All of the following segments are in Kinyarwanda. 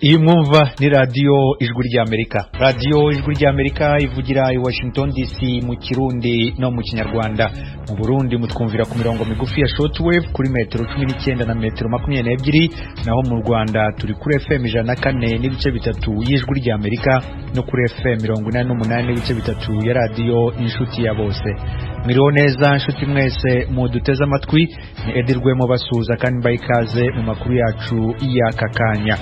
Iyi mwumva ni radio Ijwi ry'Amerika. Radio Ijwi ry'Amerika ivugira i Washington DC mu Kirundi no mu Kinyarwanda. Mu Burundi mutwumvira ku mirongo migufi ya shortwave kuri metero 19 na metero 22, naho mu Rwanda turi kuri FM 104 n'ibice bitatu y'Ijwi ry'Amerika no kuri FM 88 n'ibice bitatu ya radio Inshuti ya Bose. Miriho neza nshuti mwese muduteze amatwi, ni Edirwe mu basuza kandi bayikaze mu makuru yacu y'akakanya.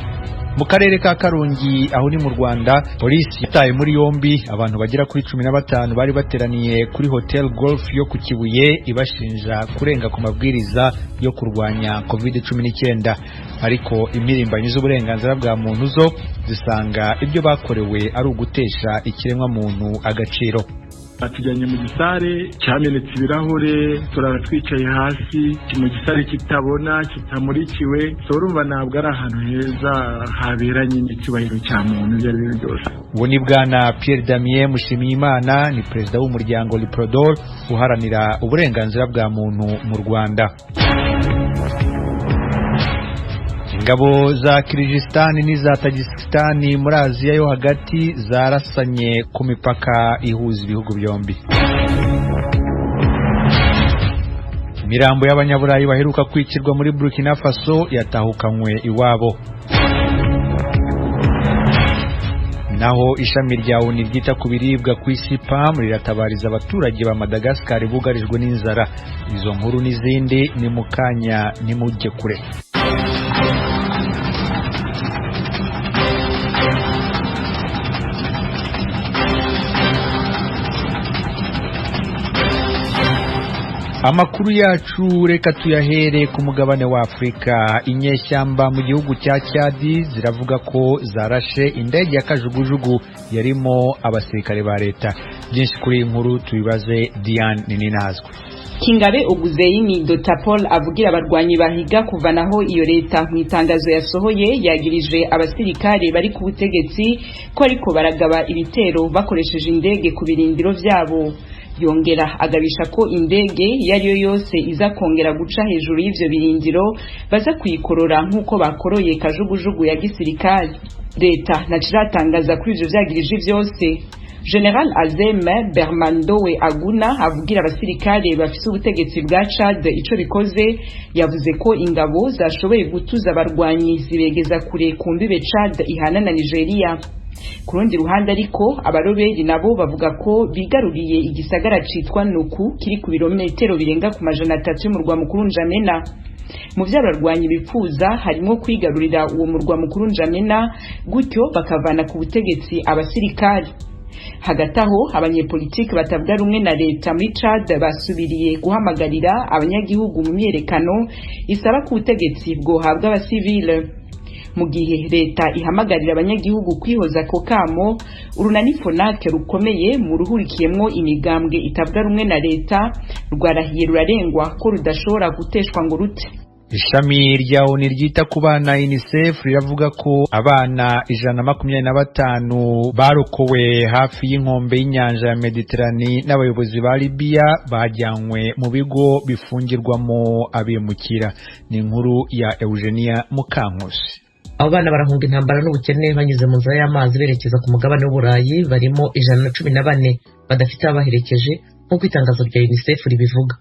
Mu karere ka Karongi aho ni mu Rwanda, polisi yataye muri yombi abantu bagera kuri 15 bari bateraniye kuri Hotel Golf yo ku Kibuye ibashinja kurenga ku mabwiriza yo kurwanya COVID-19, ariko imirimbanyi z'uburenganzira bwa muntu zo zisanga ibyo bakorewe ari ugutesha ikiremwa muntu agaciro. Atujyanye mu gisare cyamenetse ibirahure, turara twicaye hasi mu gisare kitabona kitamurikiwe, urumva ntabwo ari ahantu heza haberanye n'icyubahiro cya muntu ibyo ari byo byose. Uwo ni bwana Pierre Damien Mushimiyimana, ni perezida w'umuryango Liprodol uharanira uburenganzira bwa muntu mu Rwanda. Ingabo za Kyrgyzstan n'iza Tajikistan muri Aziya yo hagati zarasanye ku mipaka ihuza ibihugu byombi. Imirambo y'abanyaburayi baheruka kwikirwa muri Burkina Faso yatahukanywe iwabo. Naho ishami rya ONU ryita ku biribwa ku isi PAM riratabariza abaturage ba Madagascar bugarijwe n'inzara. Izo nkuru n'izindi ni mukanya nimujye kure. Amakuru yacu reka tuyahere ku mugabane wa Afrika. Inyeshyamba mu gihugu cya Chad ziravuga ko zarashe indege ya kajugujugu yarimo abasirikare ba leta. Byinshi kuri inkuru tubibaze Diane Ninazwe. Kingabe Oguzeyini Dotapol avugira abarwanyi bahiga kuvanaho iyo leta mu itangazo yasohoye yagirije abasirikare bari ku butegetsi ko ariko baragaba ibitero bakoresheje indege ku birindiro byabo. Yongera agabisha ko indege yariyo yose iza kongera guca hejuru y'ivyo birindiro baza kuyikorora nk'uko bakoroye kajugujugu ya gisirikare. Leta naciratangaza kuri ivyo vyagirije vyose. General Azem Bermandowe Aguna avugira abasirikare bafise ubutegetsi bwa Chad ico bikoze, yavuze ko ingabo zashoboye gutuza abarwanyi zibegeza kure ku mbibe Chad ihana na Nigeria. Kurundi ruhande ariko abaroberi nabo bavuga ko bigaruriye igisagara citwa Nuku kiri ku birometero birenga ku majana 3 mu rwa mukuru N'Djamena. Mu vy'abarwanyi bifuza harimo kwigarurira uwo murwa mukuru N'Djamena gutyo bakavana ku butegetsi abasirikare. Hagati aho abanyepolitiki batavuga rumwe na leta muri Chad basubiriye guhamagarira abanyagihugu mu myerekano isaba ku butegetsi bwohabwa abasivile. Mu gihe leta ihamagarira abanyagihugu kwihoza ko kamo, urunani Fonake rukomeye mu ruhurikiyemwo imigambwe itavuga rumwe na leta rwarahiye rurarengwa ko rudashobora guteshwa ngo rute. Ishami rya ONU ryita ku bana UNICEF riravuga ko abana 125 barokowe hafi y'inkombe y'inyanja ya Mediterane n'abayobozi ba Libya bajyanywe mu bigo bifungirwamo abimukira. Ni inkuru ya Eugenia Mukankusi. Abo bana barahunga intambara n'ubukene banyuze mu nzira y'amazi berekeza ku mugabane w'Uburayi, barimo 114 badafite abaherekeje nk'uko itangazo rya UNICEF ribivuga.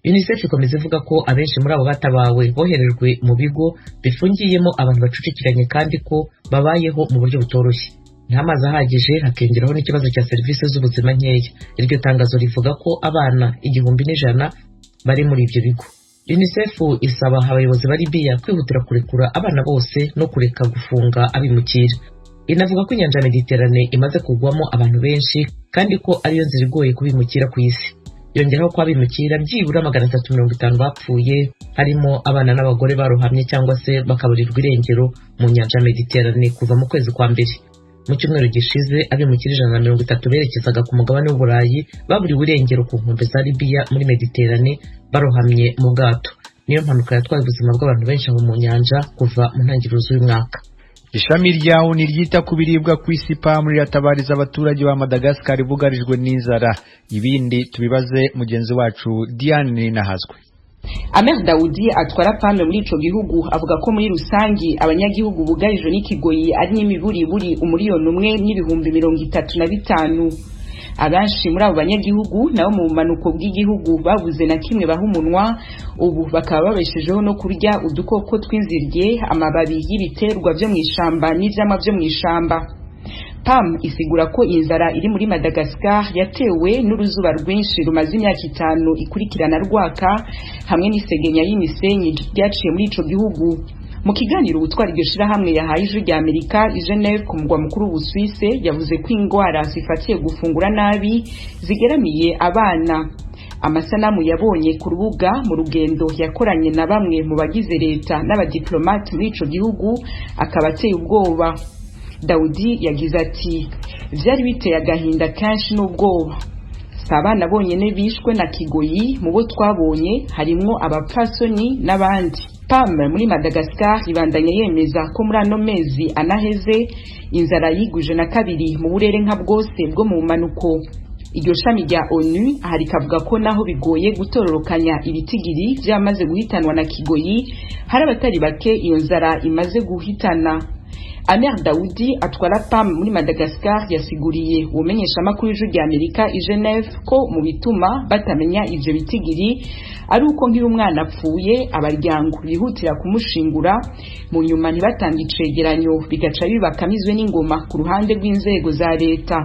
UNICEF ikomeza ivuga ko abenshi muri abo batabawe boherejwe mu bigo bifungiyemo abantu bacucikiranye kandi ko babayeho mu buryo butoroshye. Nta mazi ahagije, hakengeraho n'ikibazo cya serivisi z'ubuzima nkeya. Iryo tangazo rivuga ko abana 1,100 bari muri ibyo bigo. UNICEF isaba abayobozi bari Libya kwihutira kurekura abana bose no kureka gufunga abimukira. Inavuga ko inyanja ya Mediterane imaze kugwamo abantu benshi kandi ko ariyo nzira igoye kubimukira ku isi. Yongeraho ko abimukira byibura 350 bapfuye, harimo abana n'abagore barohamye cyangwa se bakaburirwa irengero mu nyanja ya Mediterane kuva mu kwezi kwa mbere. Mu cyumweru gishize abimukira 130 berekezaga ku mugabane w'Uburayi baburiwe irengero ku nkombe za Libya muri Mediterane barohamye mu bwato. Niyo mpanuka yatwaye ubuzima bw'abantu benshi aho mu nyanja kuva mu ntangiriro z'uyu mwaka. Ishami rya ONU ryita ku biribwa ku isi PAM riratabariza abaturage ba Madagascar bugarijwe n'inzara. Ibindi tubibaze mugenzi wacu Diane Ninahazwe. Amer Daoudi atwara PAM muri ico gihugu avuga ko muri rusangi abanyagihugu bugarijwe n'ikigoyi ari n'imiburiburi umuriyoni umwe n'ibihumbi 35. Abenshi muri abo banyagihugu nabo mu manuko bw'igihugu babuze na kimwe bahumunwa, ubu bakaba babeshejeho no kurya udukoko tw'inzirye, amababi y'ibiterwa byo mw'ishamba n'ivyama byo mw'ishamba. PAM isigura ko inzara iri muri Madagascar yatewe n'uruzuba rwinshi rumaze imyaka 5 ikurikirana rwaka hamwe n'isegenya y'imisenyi ryaciye muri ico gihugu. Mu kiganiro ubutwara iryo shirahamwe yahaye ijwi rya Amerika i Geneve ku mugwa mukuru w'Ubusuwise yavuze ko ingwara zifatiye gufungura nabi zigeramiye abana. Amasanamu yabonye ku rubuga mu rugendo yakoranye na bamwe mu bagize leta n'abadiplomate muri ico gihugu akaba ateye ubwoba. Daudi yagize ati vyari biteye agahinda kenshi n'ubwoba. Sabana bonyene bishwe na kigoyi mu bo twabonye harimwo abapfasoni n'abandi. PAM muri Madagascar ibandanye yemeza ko muri ano mezi anaheze inzara yiguje na kabiri mu burere nka bwose bwo mu manuko. Iryo shami rya ONU hari kavuga ko naho bigoye gutororokanya ibitigiri byamaze guhitanwa na kigoyi, hari abatari bake iyo nzara imaze guhitana. Amer Daoudi atwara PAM muri Madagascar yasiguriye umenyesha makuru y'ijwi rya Amerika i Geneve ko mu bituma batamenya ivyo bitigiri ari uko ngira umwana apfuye abaryango bihutira kumushingura mu nyuma ntibatanga icegeranyo bigaca bibakamizwe n'ingoma ku ruhande rw'inzego za leta.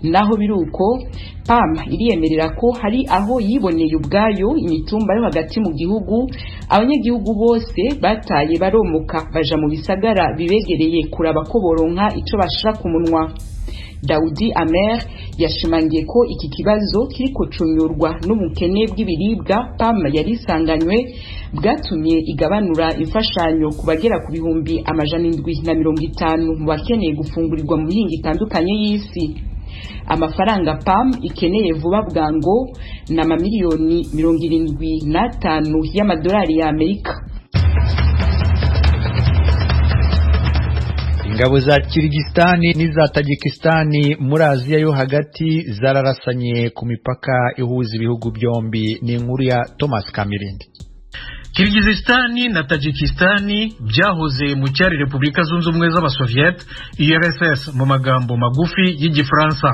Naho biruko PAM iriyemerera ko hari aho yiboneye ubwayo imitumba yo hagati mu gihugu abanyagihugu bose bataye baromoka baja mu bisagara bibegereye kuraba ko boronka ico bashira ku munwa. Daudi Amer yashimangiye ko iki kibazo kiriko cunyurwa n'ubukene bw'ibiribwa PAM yari isanganywe bwatumye igabanura imfashanyo kubagera ku bihumbi 750 mu bakeneye gufungurirwa mu mihingo itandukanye y'isi. Amafaranga PAM ikeneye vuba bwango na mamiliyoni 75 y'amadolari ya Amerika. Ingabo za Kirigistani n'iza Tajikistani muri Aziya yo hagati zararasanye ku mipaka ihuza ibihugu byombi. Ni inkuru ya Thomas Kamirindi. Kirgizistani na Tajikistani byahoze mu cyari Republika Zunze Ubumwe z'Abasoviet URSS mu magambo magufi y'Igifaransa.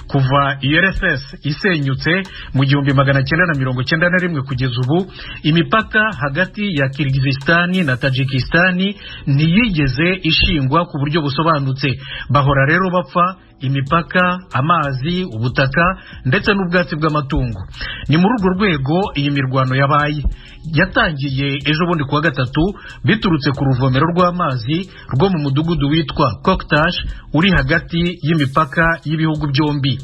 Kuva URSS isenyutse mu 1991 kugeza ubu imipaka hagati ya Kirgizistani na Tajikistani ntiyigeze ishingwa ku buryo busobanutse. Bahora rero bapfa imipaka, amazi, ubutaka ndetse n'ubwatsi bw'amatungo. Ni muri urwo rwego iyi mirwano yatangiye ejo bundi kuwa gatatu biturutse ku ruvomero rw'amazi rwo mu mudugudu witwa Koktash uri hagati y'imipaka y'ibihugu byombi.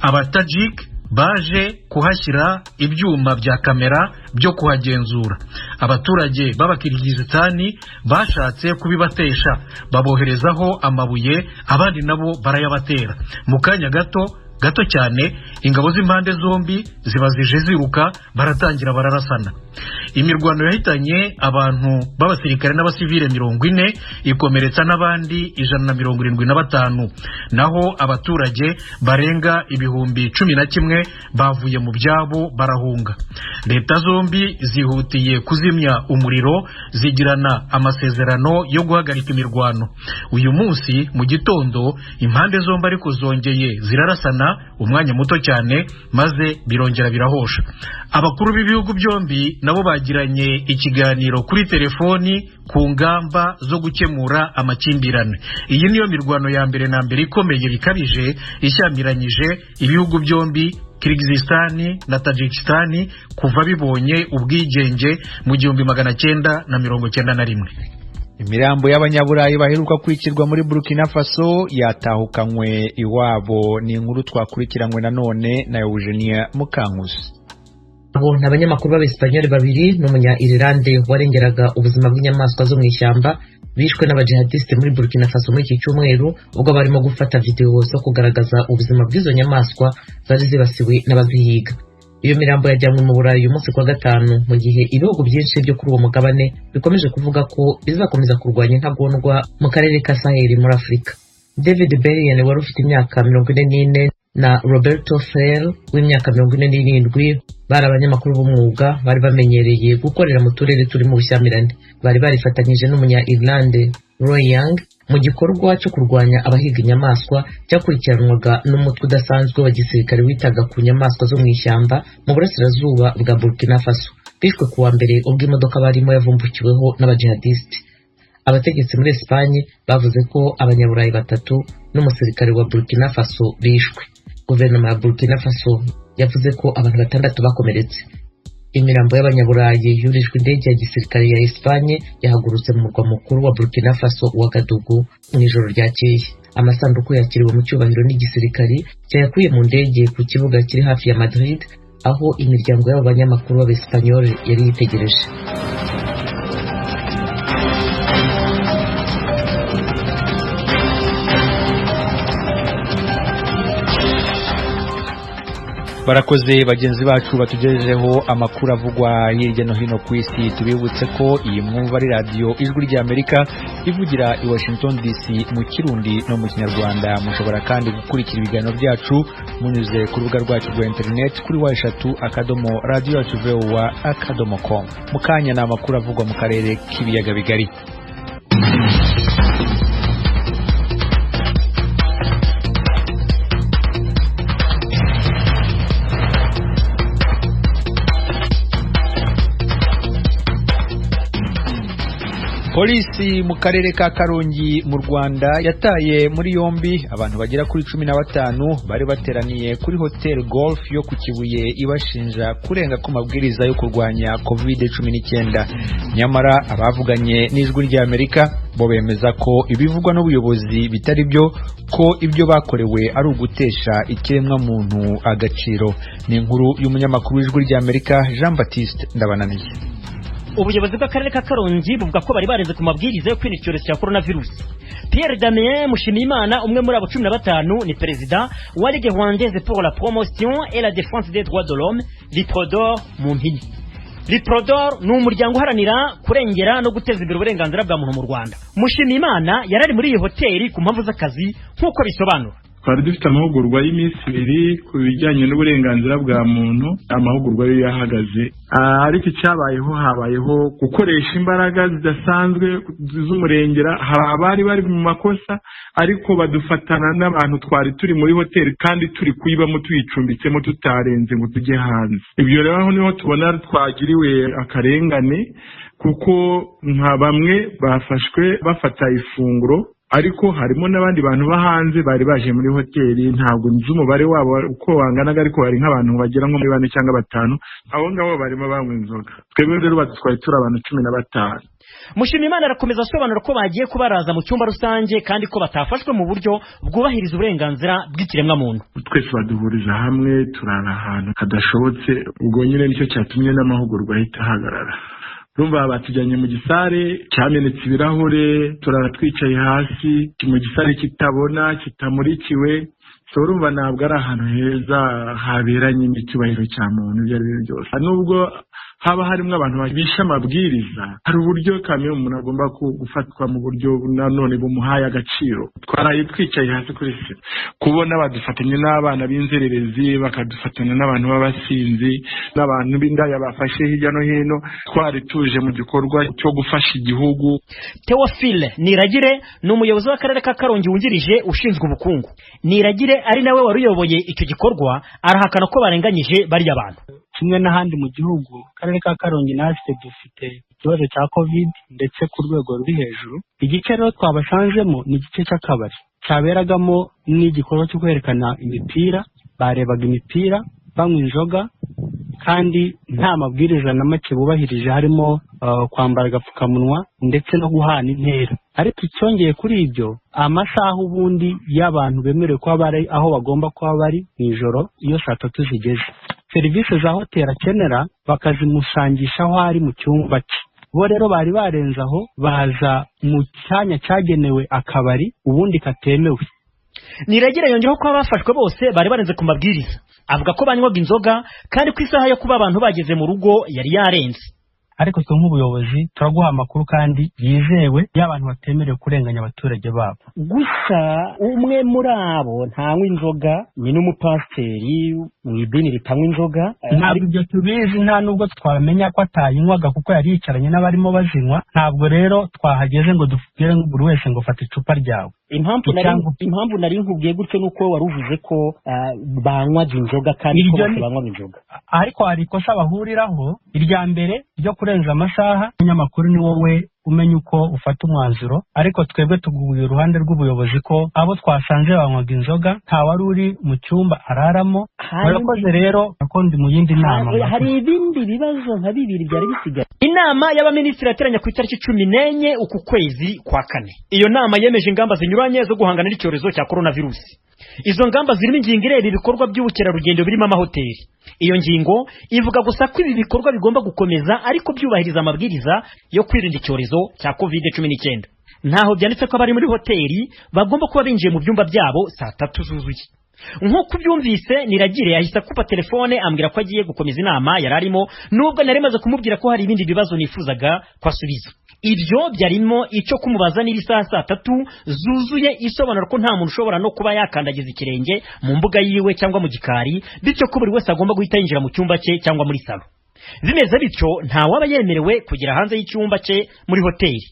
Abatajik baje kuhashyira ibyuma bya kamera byo kuhagenzura. Abaturage b'Abakirigizistani bashatse kubibatesha baboherezaho amabuye, abandi nabo barayabatera. Mu kanya gato cyane ingabo z'impande zombi ziba zije ziruka baratangira bararasana. Imirwano yahitanye abantu b'abasirikare n'abasivile 40 ikomeretsa n'abandi 175. Naho abaturage barenga ibihumbi 11 bavuye mu byabo barahunga. Leta zombi zihutiye kuzimya umuriro zigirana amasezerano yo guhagarika imirwano. Uyu munsi mu gitondo impande zombi ariko zongeye zirarasana umwanya muto cyane maze birongera birahosha. Abakuru b'ibihugu byombi nabo bagiranye ikiganiro kuri telefoni ku ngamba zo gukemura amakimbirane. Iyi niyo mirwano ya mbere na mbere ikomeye bikabije ishyamiranyije ibihugu byombi Kirgizistani na Tajikistani kuva bibonye ubwigenge mu 1991. Imirambo y'abanyaburayi baheruka kwikirwa muri Burkina Faso yatahukanywe iwabo. Ni inkuru twakurikiranywe nanone na Eugenia Mukankusi. Abo n'abanyamakuru b'Abespanyoli babiri n'umunya Irlande warengeraga ubuzima bw'inyamaswa zo mu ishyamba bishwe n'abajihadiste muri Burkina Faso muri iki cyumweru ubwo barimo gufata video zo kugaragaza ubuzima bw'izo nyamaswa zari zibasiwe n'abazihiga. Iyo mirambo yajyanywe mu Burayi uyu munsi kwa gatanu mu gihe ibihugu byinshi byo kuri uwo mugabane bikomeje kuvuga ko bizakomeza kurwanya intagondwa mu karere ka Sahel muri Afurika. David Berrien wari ufite imyaka 44 na Roberto Ferrer w'imyaka 47 bari abanyamakuru b'umwuga bari bamenyereye gukorera mu turere turi mu bushyamirane. Bari barifatanyije n'umunya Irlande Roy Young mu gikorwa cyo kurwanya abahiga inyamaswa cyakurikiranwaga n'umutwe udasanzwe wa gisirikare witaga ku nyamaswa zo mu ishyamba mu burasirazuba bwa Burkina Faso. Bishwe kuwa mbere ubwo imodoka barimo yavumbukiweho n'abajihadiste. Abategetsi muri Espagne bavuze ko abanyaburayi 3 n'umusirikare wa Burkina Faso bishwe. Guverinoma ya Burkina Faso yavuze ko abantu 6 bakomeretse. Imirambo y'abanyaburayi yurijwe indege ya gisirikare ya Espagne yahagurutse mu murwa mukuru wa Burkina Faso Ouagadougou mu ijoro ryakeye. Amasanduku yakiriwe mu cyubahiro n'igisirikare cyayakuye mu ndege ku kibuga kiri hafi ya Madrid aho imiryango y'abanyamakuru b'Abespanyol yari yitegereje. Barakoze bagenzi bacu batugejejeho amakuru avugwa hirya no hino ku isi. Tubibutse ko iyi mwumva ari radio Ijwi ry'Amerika ivugira i Washington DC mu Kirundi no mu Kinyarwanda. Mushobora kandi gukurikira ibiganiro byacu munyuze ku rubuga rwacu rwa internet kuri wa3.radio.voa.com. Mukanya na amakuru avugwa mu karere k'ibiyaga bigari. Polisi mu karere ka Karongi mu Rwanda yataye muri yombi abantu bagera kuri 15 bari bateraniye kuri Hotel Golf yo ku Kibuye ibashinja kurenga ku mabwiriza yo kurwanya COVID-19. Nyamara abavuganye n'Ijwi ry'Amerika bo bemeza ko ibivugwa n'ubuyobozi bitari byo, ko ibyo bakorewe ari ugutesha ikiremwa muntu agaciro. Ni inkuru y'umunyamakuru w'Ijwi ry'Amerika Jean Baptiste Ndabananiye. Ubuyobozi bw'akarere ka Karongi buvuga ko bari barenze ku mabwiriza yo kwirinda icyorezo cya coronavirus. Pierre Damien Mushimiyimana, umwe muri abo 15, ni perezida wa Ligue Rwandaise pour la promotion et la défense des droits de l'homme, Liprodor mu mpine. Liprodor ni umuryango uharanira kurengera no guteza imbere uburenganzira bwa muntu mu Rwanda. Mushimiyimana yarari muri iyi hoteli ku mpamvu z'akazi nk'uko bisobanura. Twari dufite amahugurwa y'iminsi 2 ku bijyanye n'uburenganzira bwa muntu. Amahugurwa yo yahagaze, ariko icyabayeho habayeho gukoresha imbaraga zidasanzwe z'umurengera. Abari bari mu makosa ariko badufatana n'abantu twari turi muri hoteli kandi turi kuyibamo tuyicumbitsemo tutarenze ngo tujye hanze. Ibyo rero aho niho tubona twagiriwe akarengane, kuko nka bamwe bafashwe bafata ifunguro ariko harimo n'abandi bantu bahanze bari baje muri hoteli. Ntabwo nzi umubare wabo uko wanganaga, ariko hari nk'abantu bagera nko muri 4 cyangwa 5. Abo ngabo barimo banywa inzoga. Twebwe rero badutwaye turi abantu 15. Mushimiyimana arakomeza asobanura ko bagiye kubaraza mu cyumba rusange kandi ko batafashwe mu buryo bwubahiriza uburenganzira bw'ikiremwa muntu. Twese baduhuriza hamwe turana ahantu kadashobotse, ubwo nyine nicyo cyatumye n'amahugurwa ahita ahagarara. Rumva batujyanye mu gisare cyamenetse ibirahure, turara twicaye hasi mu gisare kitabona kitamurikiwe. So urumva ntabwo ari ahantu heza haberanye n'icyubahiro cya muntu ibyo ari byo byose. Nubwo haba harimo abantu babisha amabwiriza, hari uburyo kamwe umuntu agomba gufatwa mu buryo nanone bumuhaye agaciro. Twaraye twicaye hasi kuri se kubona badufatanye n'abana b'inzererezi, bakadufatanya n'abantu b'abasinzi, n'abantu b'indaya bafashe hirya no hino. Twari tuje mu gikorwa cyo gufasha igihugu. Theophile Niragire ni umuyobozi w'akarere ka Karongi wungirije ushinzwe ubukungu. Niragire ari nawe waruyoboye icyo gikorwa, arahakana ko barenganyije bari abantu. Kimwe n'ahandi mu gihugu, akarere ka Karongi natwe dufite ikibazo cya COVID ndetse ku rwego ruri hejuru. Igice rero twabashanjemo ni igice cy'akabari cyaberagamo n'igikorwa cyo kwerekana imipira. Barebaga imipira, banywa inzoga, kandi nta mabwiriza na make bubahirije, harimo kwambara agapfukamunwa ndetse no guhana intera. Ariko icyongeye kuri ibyo, amasaha ubundi y'abantu bemerewe kuba bari aho bagomba kuba bari nijoro iyo 3 zigeze. Serivisi za hoteli akenera bakazimusangisha aho ari mu cyumba cye. Bo rero bari barenze aho, baza mu cyanya cyagenewe akabari ubundi katemewe. Niragira yongeraho ko abafashwe bose bari barenze ku mabwiriza. Avuga ko banywaga inzoga kandi ku isaha yo kuba abantu bageze mu rugo yari yarenze. ariko twe nk'ubuyobozi turaguha amakuru kandi yizewe y'abantu batemerewe kurenganya abaturage babo. Gusa umwe muri abo ntanywa inzoga ni n'umupasiteri mu idini ritanywa inzoga. Ntabwo ibyo tubizi, nta nubwo twamenya ko atayinywaga kuko yari yicaranye n'abarimo bazinywa. Ntabwo rero twahageze ngo dubwire buri wese ngo fata icupa ryawe. Impamvu nari nkubwiye gutyo nuko wari uvuze ko banywaga inzoga kandi ko bose banywaga inzoga. Ariko hari ikosa bahuriraho. Irya mbere ryo kurenza amasaha, umunyamakuru ni wowe umenya uko ufata umwanzuro, ariko twebwe tuguye uruhande rw'ubuyobozi ko abo twasanze banywaga inzoga nta wari uri mu cyumba araramo. Murakoze rero akondi mu yindi nama. Hari ibindi bibazo nka bibiri byari bisigaye. Inama y'abaminisitiri yateranye ku itariki 14 uku kwezi kwa kane. Iyo nama yemeje ingamba zinyuranye zo guhangana n'icyorezo cya coronavirus. Izo ngamba zirimo ingingo ireba ibikorwa by'ubukerarugendo birimo amahoteli. Iyo ngingo ivuga gusa ko ibi bikorwa bigomba gukomeza ariko byubahiriza amabwiriza yo kwirinda icyorezo cya COVID-19. Ntaho byanditse ko abari muri hoteli bagomba kuba binjiye mu byumba byabo saa 3 zuzuye. Nk'uko byumvise Niragire yahise akupa telefone ambwira ko agiye gukomeza inama yararimo, nubwo naremaze kumubwira ko hari ibindi bibazo nifuzaga kwasubiza. Ibyo byarimo icyo kumubaza niba saa 3 zuzuye isobanura ko nta muntu ushobora no kuba yakandagiza ikirenge mu mbuga yiwe cyangwa mu gikari, bityo ko buri wese agomba guhita yinjira mu cyumba cye cyangwa muri salo. Bimeze bityo nta waba yemerewe kugera hanze y'icyumba cye muri hoteli.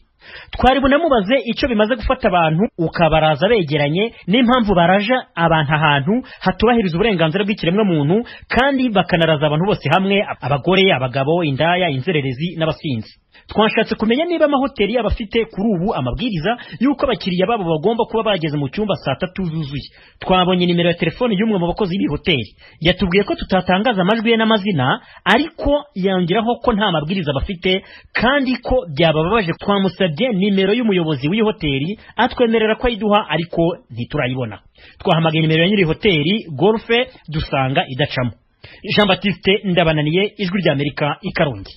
Twari bunamubaze icyo bimaze gufata abantu ukabaraza begeranye n'impamvu baraja abantu ahantu hatubahiriza uburenganzira bw'ikiremwa muntu kandi bakanaraza abantu bose hamwe, abagore, abagabo, indaya, inzererezi n'abasinzi. Twashatse kumenya niba amahoteli yabafite kuri ubu amabwiriza yuko abakiriya babo bagomba kuba bageze mu cyumba saa 3 zuzuye. Twabonye nimero ya telefone y'umwe mu bakozi b'i hoteli. Yatubwiye ko tutatangaza amajwi ye n'amazina, ariko yongeraho ko nta mabwiriza bafite kandi ko byababaje. Twamusabye nimero y'umuyobozi w'iyi hoteli atwemerera ko ayiduha, ariko ntiturayibona. Twahamagaye nimero ya nyiri hoteli Golfe dusanga idacamo. Jean Baptiste Ndabananiye, Ijwi rya Amerika, i Karongi.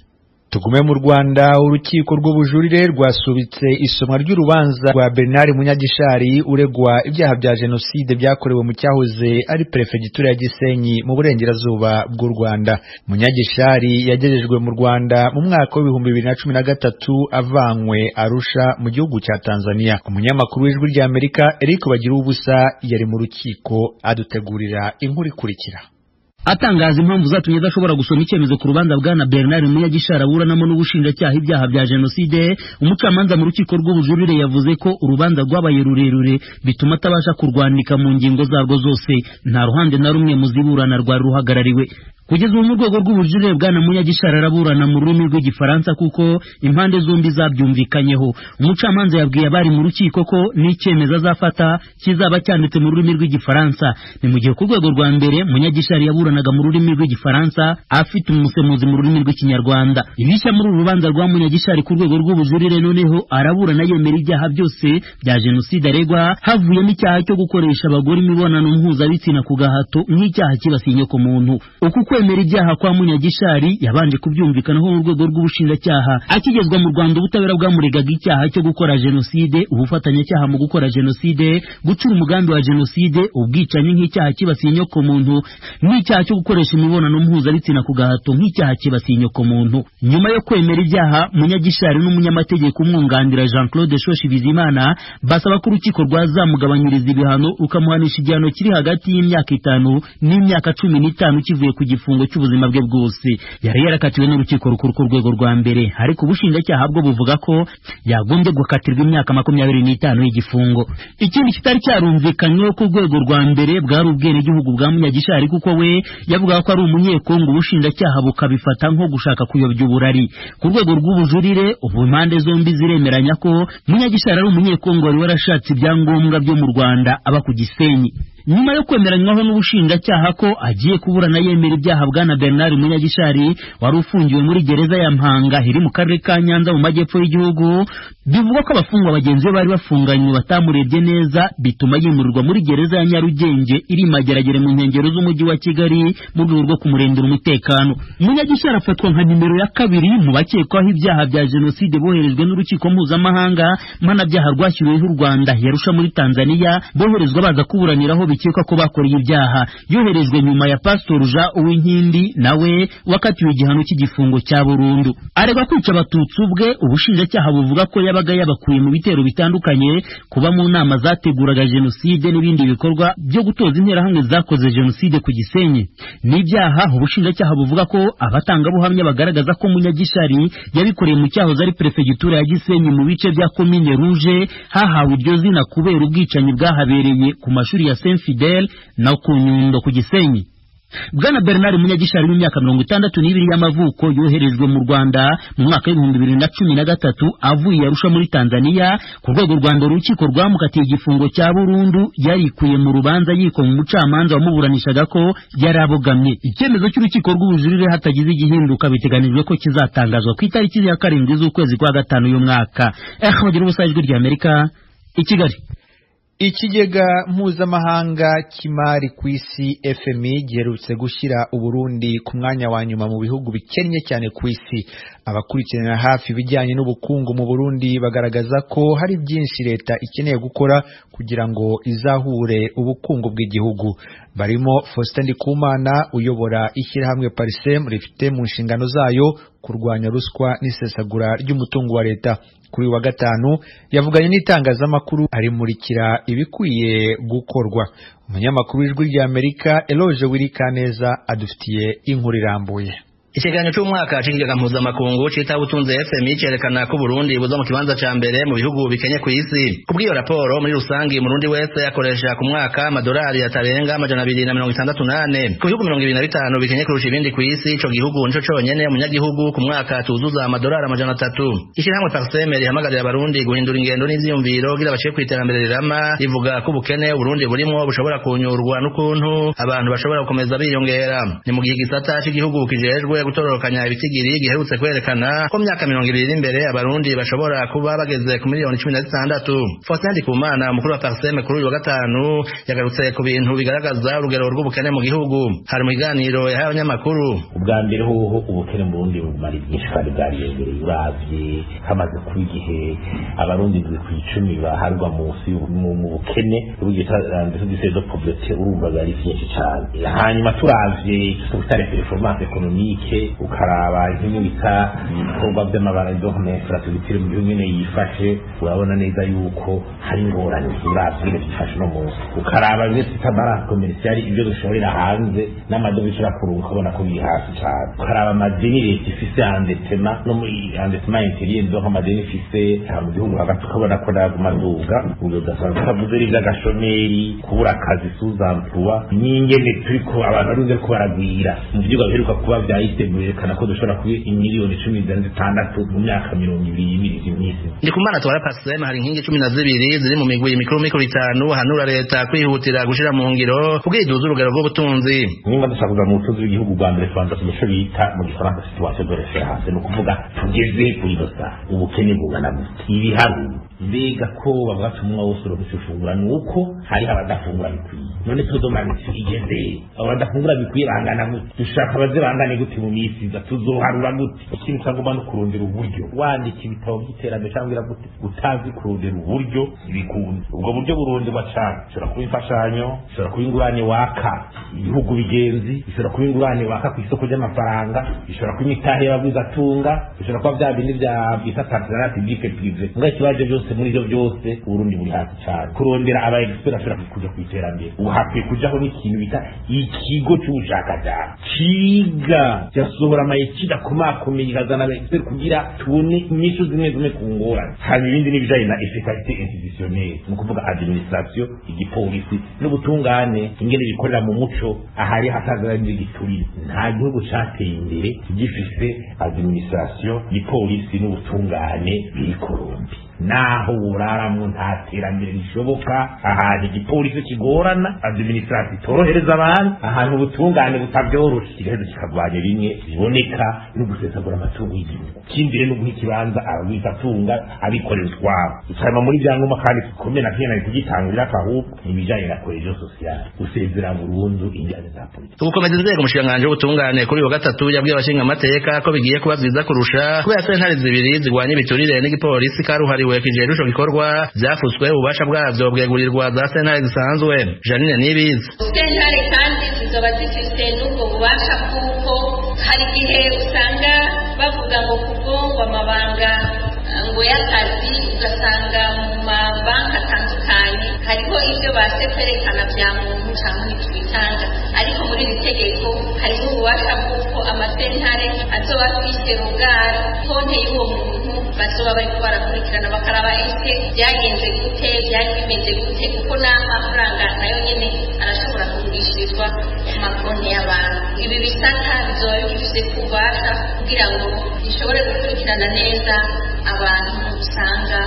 Tugume mu Rwanda. Urukiko rw'ubujurire rwasubitse isomwa ry'urubanza rwa Bernard Munyagishari uregwa ibyaha bya jenoside byakorewe mu cyahoze ari Perefegitura ya Gisenyi mu burengerazuba bw'u Rwanda. Munyagishari yagejejwe mu Rwanda mu mwaka wa 2013 avanywe Arusha mu gihugu cya Tanzania. Umunyamakuru w'Ijwi rya Amerika Eric Bagiruwubusa yari mu rukiko adutegurira inkuru ikurikira. Atangaza impamvu zatumye adashobora gusoma icyemezo ku rubanza bwana Bernard Munyagishari aburanamo n'ubushinjacyaha ibyaha bya jenoside, umucamanza mu rukiko rw'ubujurire yavuze ko urubanza rwabaye rurerure bituma atabasha kurwanika mu ngingo zarwo zose. Nta ruhande na rumwe mu ziburana rwari ruhagarariwe. Kugeza mu rwego rw'ubujurire bwana Munyagishari araburana mu rurimi rw'igifaransa kuko impande zombi zabyumvikanyeho. Umucamanza yabwiye abari mu rukiko ko n'icyemezo azafata kizaba cyanditse mu rurimi rw'igifaransa. Ni mu gihe ku rwego rwa mbere Munyagishari yaburanaga mu rurimi rw'igifaransa afite umusemuzi mu rurimi rw'ikinyarwanda. Ibishya muri uru rubanza rwa Munyagishari ku rwego rw'ubujurire noneho araburana yemera ibyaha byose bya jenoside aregwa, havuyemo icyaha cyo gukoresha abagore imibonano mpuzabitsina ku gahato nk'icyaha kibasiye ku muntu. Kwemera ibyaha kwa Munyagishari yabanje kubyumvikanaho mu rwego rw'ubushinjacyaha. Akigezwa mu Rwanda ubutabera bwamuregaga icyaha cyo gukora jenoside, ubufatanyacyaha mu gukora jenoside, gucura umugambi wa jenoside, ubwicanyi nk'icyaha kibasiye inyoko muntu, n'icyaha cyo gukoresha imibonano mpuzabitsina ku gahato nk'icyaha kibasiye inyoko muntu. Nyuma yo kwemera ibyaha, Munyagishari n'umunyamategeko umwunganira Jean Claude Shoshi Bizimana basaba ko urukiko rwazamugabanyiriza ibihano rukamuhanisha igihano kiri hagati y'imyaka 5 n'imyaka 15 kivuye ku igifungo cy'ubuzima bwe bwose. Yari yarakatiwe n'urukiko rukuru ku rwego rwa mbere, ariko ubushinjacyaha bwo buvuga ko yagombye gukatirwa imyaka 25 y'igifungo. Ikindi kitari cyarumvikanyweho ku rwego rwa mbere bwari ubwenegihugu bwa Munyagishari, kuko we yavuga ko ari umunyekongo, ubushinjacyaha bukabifata nko gushaka kuyobya uburari. Ku rwego rw'ubujurire ubu impande zombi ziremeranya ko Munyagishari ari umunyekongo wari warashatse ibyangombwa byo mu Rwanda aba ku Gisenyi. Nyuma yo kwemeranywaho n'ubushinjacyaha ko agiye kuburana yemera ibyaha bwana Bernard Munyagishari wari ufungiwe muri gereza ya Mpanga iri mu karere ka Nyanza mu majyepfo y'igihugu, bivugwa ko abafungwa bagenzi be bari bafunganywe batamurebye neza, bituma yimurirwa muri gereza ya Nyarugenge iri Mageragere mu nkengero z'umujyi wa Kigali mu rwego rwo kumurindira umutekano. Munyagishari afatwa nka nimero ya 2 mu bakekwaho ibyaha bya jenoside boherejwe n'urukiko mpuzamahanga mpanabyaha rwashyiriweho u Rwanda yarusha muri Tanzania, boherezwa baza kuburaniraho bikekwa ko bakoreye ibyaha yoherejwe nyuma ya Pastor Jean Uwinkindi nawe wakatiwe igihano cy'igifungo cya burundu. Aregwa kwica abatutsi ubwe, ubushinjacyaha buvuga ko yabaga yabakuye mu bitero bitandukanye, kuba mu nama zateguraga jenoside n'ibindi bikorwa byo gutoza interahamwe zakoze jenoside ku Gisenyi. N'ibyaha ubushinjacyaha buvuga ko abatangabuhamya bagaragaza ko Munyagishari yabikoreye mu cyahoze ari prefegitura ya Gisenyi mu bice bya Komine Rouge, hahawe iryo zina kubera ubwicanyi bwahabereye ku mashuri ya Saint Fidèle na ku Nyundo ku Gisenyi. Bwana Bernard Munyagishari w'imyaka 62 y'amavuko yoherejwe mu Rwanda mu mwaka wa 2013 avuye Arusha muri Tanzania ku rwego Rwanda urukiko rwamukatiye igifungo cya burundu yarikuye mu rubanza yiko mu mucamanza wamuburanishaga ko yarabogamye. Icyemezo cy'urukiko rw'ubujurire hatagize igihinduka biteganijwe ko kizatangazwa ku itariki ya 7 z'ukwezi kwa 5 uyu mwaka. Bagira ubusajwi rya Amerika i Kigali. Ikigega mpuzamahanga cy'imari ku isi FMI giherutse gushyira Uburundi ku mwanya wa nyuma mu bihugu bikennye cyane ku isi. Abakurikirana hafi ibijyanye n'ubukungu mu Burundi bagaragaza ko hari byinshi leta ikeneye gukora kugira ngo izahure ubukungu bw'igihugu. Barimo Faustin Ndikumana uyobora ishyirahamwe Parisem rifite mu nshingano zayo kurwanya ruswa n'isesagura ry'umutungo wa leta. Kuri wa gatanu yavuganye n'itangazamakuru arimurikira ibikwiye gukorwa. Umunyamakuru w'Ijwi rya Amerika Eloge Wirikaneza adufitiye inkuru irambuye. Ikiganiro cy'umwaka cy'ikigega mpuzamakungu cyita ubutunzi FMI cyerekana ko Burundi buza mu kibanza cya mbere mu bihugu bikenye ku isi. Kubw'iyo raporo muri rusangi Murundi wese yakoresha ku mwaka amadolari atarenga 268 ku bihugu 25 bikenye kurusha ibindi ku isi. Ico gihugu nico cyonyene umunyagihugu ku mwaka tuzuza amadolari 300. Ishyirahamwe Parseme rihamagarira abarundi guhindura ingendo n'ivyumviro kugira baciye kwiterambere rirama, rivuga ko ubukene Burundi burimo bushobora kunyurwa n'ukuntu abantu bashobora gukomeza biyongera. Ni mu gihe gisata cy'igihugu kijejwe gutororokanya ibitigiri giherutse kwerekana ko myaka 20 imbere abarundi bashobora kuba bageze ku miliyoni 16. Faustin Ndikumana umukuru wa Parseme kuri uyu wa gatanu yagarutse ku bintu bigaragaza urugero rw'ubukene mu gihugu. Hari mu biganiro yahaye abanyamakuru. Ubwa mbere hoho ubukene mu Burundi bumara byinshi kandi bwariyongereye uravye hamaze kuba igihe abarundi ku 10 baharwa munsi mu bukene urugita ndetse de pauvreté urumva bari byinshi cyane. Hanyuma turavye tutare performance économique ukaraba nk'ibyo bita ibikorwa by'amabara infrastructure mu gihugu nyine yifashe, urabona neza yuko hari ingorane uravye byifashe no munsi. Ukaraba bimwe twita balance commerciale ibyo dushorera hanze n'amadovize urakurunga ukabona ko biri hasi cyane. Ukaraba amadeni leta ifise endettement no muri endettement intérieur donc amadeni ifise mu gihugu hagati ukabona ko nagumaduga ubwo ugasanga kavuze iby'agashomeri, kubura akazi sous-emploi n'ingene turiko abantu baruze ko baragwira mu byuga biheruka kuba byerekana ko dushobora kuba imiliyoni 16 mu myaka 20 y'imisi. Ndikumana twara Parseme hari inkingi 12 ziri mu migwi mikuru 5 hanura leta kwihutira gushira mu ngiro kugiduza urugero rw'ubutunzi. Nimba dusakuza mu butunzi bw'igihugu Rwanda reference mu bita mu gifaransa situation de référence no kuvuga tugeze kuri dosa ubukene bungana gute ibiharu mbega ko bavuga tumwa wose urufungura nuko hari abadafungura bikwiye. None tudomana igeze abadafungura bikwiye bangana gute, dushaka bazirangane gute mu misi tuzoharura gute. Ikintu cyangwa no kurondera uburyo wandika ibitabo by'iterambere cyangwa gute utazi kurondera uburyo ibikunda. Ubwo buryo buronderwa cyane ushobora kuba imfashanyo, ushobora kuba ingurane waka ibihugu bigenzi, ushobora kuba ingurane waka ku isoko ry'amafaranga, ushobora kuba imitahe y'abaguzatunga, ushobora kuba bya bindi bya bita partenariat public privé. Ngo ikibazo byose muri ibyo byose Burundi buri hasi cyane. Kurondera aba expert ashobora kuja ku iterambere uhape kujaho n'ikintu bita ikigo cy'ubushakashatsi kiga cyasohora amayikida kumakomeye igazana aba expert kugira tubone inyishu zimwe ku ngorane. Hanyuma ibindi n'ibijanye na efficacité institutionnelle mu kuvuga administration, igipolisi n'ubutungane ingene bikorera mu muco ahari hatazara n'igituri. Nta gihugu cyateye imbere gifise administration, igipolisi n'ubutungane biri korombi. Naho uraramwo nta terambere rishoboka, ahantu igipolisi kigorana, administration itorohereza abantu, ahantu ubutungane butabyoroshe kigahezo kikagwanya bimwe biboneka no gusesagura amatungo y'igihugu. Ikindi rero guha ikibanza abizatunga abikorera utwabo. Usanga muri byangombwa kandi bikomeye na kene kugitangurira ahubwo ibijanye na cohesion sociale usezera burundu injyane za politiki. Ubukomeza inzego mushinganje ubutungane kuri wa gatatu yabwiye abashinga amateka ko bigiye kuba byiza kurusha kubera sentare zibiri zigwanya ibiturire n'igipolisi karuhariwe cagizwe kijejwe ico gikorwa vyafutswe ububasha bwavyo bwegurirwa za sentare zisanzwe. Janine Nibizi: sentare kandi zizoba zifise n'ubwo bubasha bw'uko hari igihe usanga bavuga ngo kugongwa amabanga ngo y'akazi, ugasanga mu mabanki atandukanye hariho ibyo base kwerekana bya muntu cyangwa ntitwitanga, ariko muri iri tegeko hariho ububasha bw'uko amasentare azoba afise rugari konte y'uwo muntu bazoba bariko barakurikirana bakaraba ese byagenze gute, byari bimeze gute, kuko n'amafaranga nayo nyene arashobora kugurishirizwa ku makonti y'abantu. Ibi bisata bizoba bifise kubasha kugira ngo bishobore gukurikirana neza abantu usanga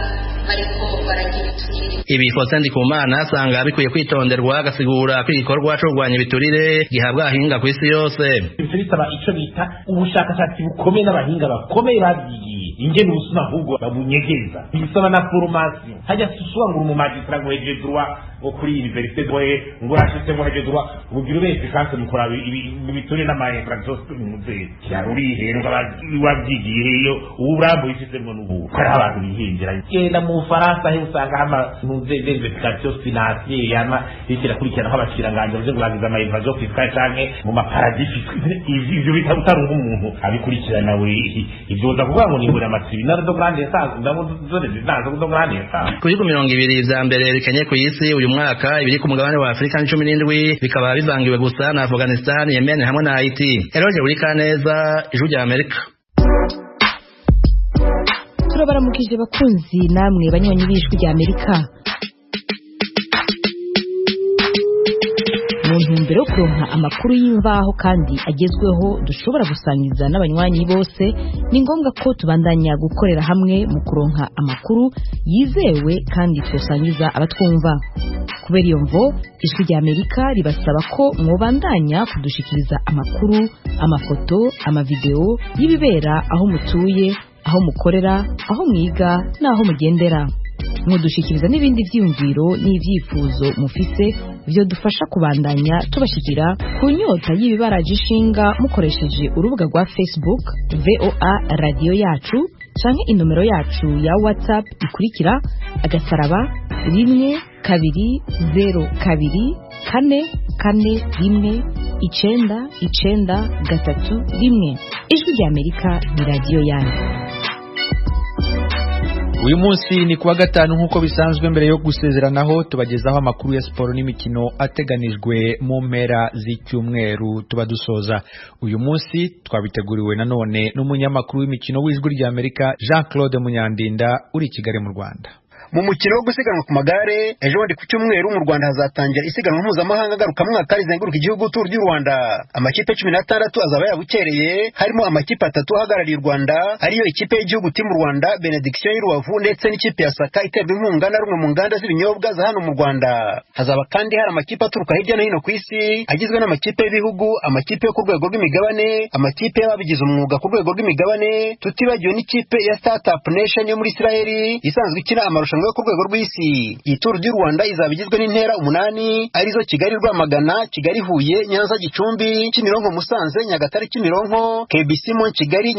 bariko baragira ibiturire. Ibi Faustin Ndikumana asanga bikwiye kwitonderwa, agasigura ko igikorwa cyo kurwanya ibiturire gihabwa ahinga ku isi yose. Bisaba ico bita ubushakashatsi bukomeye n'abahinga bakomeye babyigiye ingene ubusuma ahubwo babunyegeza. Bisaba na formation. Hajya suswa ngo mu magistrat ngo heje droit ngo kuri université doye ngo rashitse ngo heje droit ubugira bese kanse mukora ibiturire n'amainfraction muze. Yaruri henga babyigiye iyo uburambo yisizemo n'ubu. Kari abantu bihingira. Genda mu Faransa he usanga hama muze d'investigation financière yana yikira kurikirana nk'abashiranganje byo kurangiza amainfraction fiscale canke mu maparadis fiscale. Ivyo bitarutarunga umuntu abikurikirana we ivyo uza kuvuga ngo ni amatsibi na do grande sanzo ndabo zone zidanza do grande sanzo. Kuri 20 vya mbere bikenye ku isi uyu mwaka ibiri ku mugabane wa Afrika 17 bikaba bivangiwe gusa na Afghanistan, Yemen hamwe na Haiti. Eroje uri kaneza ijuru rya Amerika. Turabaramukije bakunzi namwe banywanyi b'ijwi rya Amerika. Mu ntumbero yo kuronka amakuru y'imvaho kandi agezweho dushobora gusangiza n'abanywanyi bose, ni ngombwa ko tubandanya gukorera hamwe mu kuronka amakuru yizewe kandi twosangiza abatwumva. Kubera iyo mvo ijwi rya Amerika ribasaba ko mwobandanya kudushikiriza amakuru, amafoto, amavideo y'ibibera aho mutuye, aho mukorera, aho mwiga n'aho mugendera. Mudushikiriza n'ibindi vyiyumviro n'ivyifuzo mufise byo dufasha kubandanya tubashikira ku nyota y'ibibaraje ishinga mukoresheje urubuga rwa Facebook VOA Radio Yacu canke inomero yacu ya WhatsApp ikurikira *120 2 4 4 1 Ijwi rya Amerika ni radio yanyu. Uyu munsi ni kuwa gatanu nk'uko bisanzwe. Mbere yo gusezeranaho tubagezaho amakuru ya siporo n'imikino ateganijwe mu mpera z'icyumweru tuba dusoza. Uyu munsi twabiteguriwe nanone n'umunyamakuru w'imikino w'ijwi rya Amerika Jean-Claude Munyandinda uri i Kigali mu Rwanda. Mu mukino wo gusiganwa ku magare ejo bundi ku cyumweru mu Rwanda hazatangira isiganwa mpuzamahanga ngarukamwaka rizenguruka igihugu Tour du Rwanda. Amakipe 16 azaba yabukereye, harimo amakipe 3 ahagarariye u Rwanda, ariyo ikipe y'igihugu Team Rwanda, Benediction y'Urubavu ndetse n'ikipe ya Saka iterwa inkunga na rumwe mu nganda z'ibinyobwa za hano mu Rwanda. Hazaba kandi hari amakipe aturuka hirya no hino ku isi agizwe n'amakipe y'ibihugu, amakipe yo ku rwego rw'imigabane, amakipe y'ababigize umwuga ku rwego rw'imigabane, tutibagiwe n'ikipe ya Startup Nation yo muri Israel isanzwe ikina amarushanwa yo ku rwego rw'isi. Iyi Tour du Rwanda izaba igizwe n'intera 8 arizo Kigali Rwamagana, Kigali Huye, Nyanza Gicumbi, Kimironko Musanze, Nyagatare Kimironko, KBC Mon Kigali,